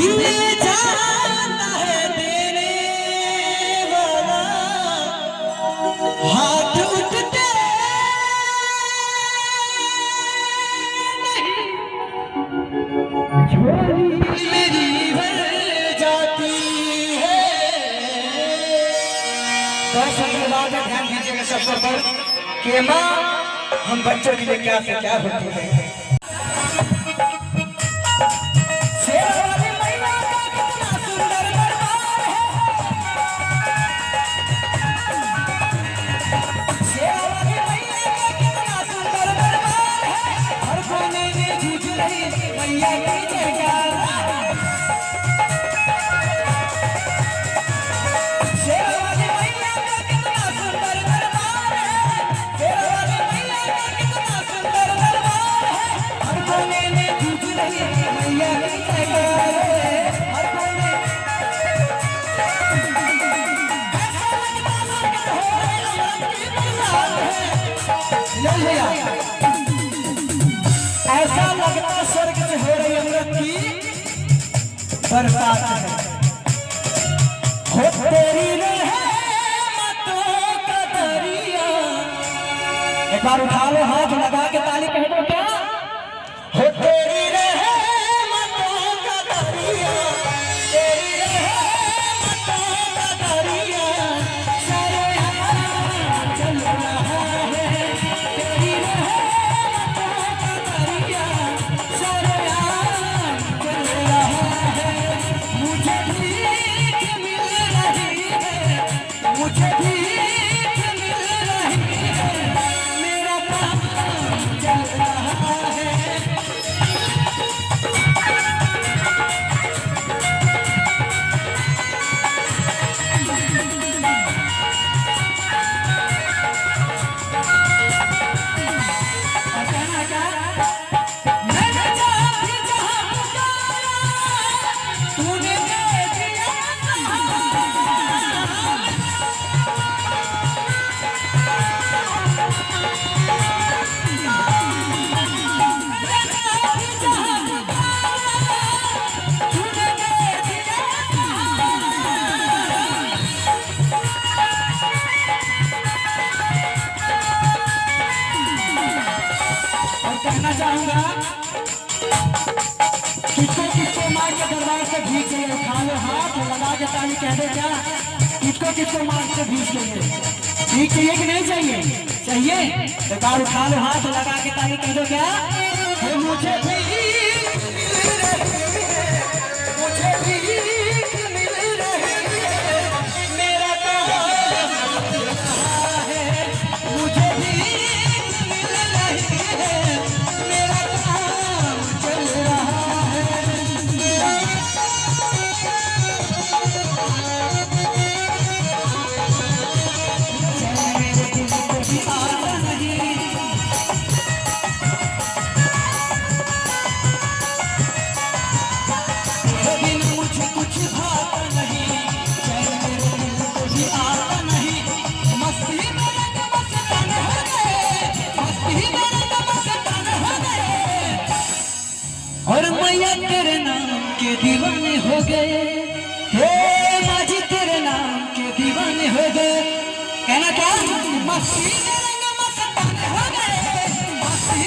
दिल जाता है देने वाला, हाथ उठते नहीं, झोली मेरी भर जाती है। दर्शक ध्यान दीजिएगा शब्दों पर कि माँ हम बच्चों के लिए क्या से क्या होती है। ऐसा लगता स्वर्ग से हो रही अमृत की बरसात है। हो तेरी रहमतों का दरिया। एक बार उठा लो हाथ लगा के ताली कह दो क्या? हो तेरी रहमतों का दरिया, तेरी रहमतों का दरिया सारे यहाँ चल रहा है। तेरी रहमतों का दरिया सारे यहाँ चल रहा है। मुझे भीख मिल रही है, मुझे भीख मिल रही है, मेरा काम चल रहा है। कहना चाहूंगा किसको मार के दरबार से भीख ले, उठा लो हाथ लगा के ताली कह दो क्या? किसको मार के भीख लेंगे? भीख चाहिए कि नहीं चाहिए? चाहिए तो बार उठा लो हाथ लगा के ताली कह दो क्या? मुझे भीख मिल रही है, मुझे भीख मिल रही है, मेरा काम चल रहा है। मुझे भीख मिल रही है, मेरा काम चल रहा है। मेरे दिल को भी आता नहीं, बिना मुझे कुछ भाता नहीं। चैन मेरे दिल को भी आता नहीं। मस्ती मेरे मस्तान हो गए, मस्ती मेरे मस्तान हो गए, और मैया तेरे नाम के दीवाने हो गए। हे माझी तेरे नाम के दीवाने हो गए। कहना क्या? मस्ती मेरे मस्तान हो गए, मस्ती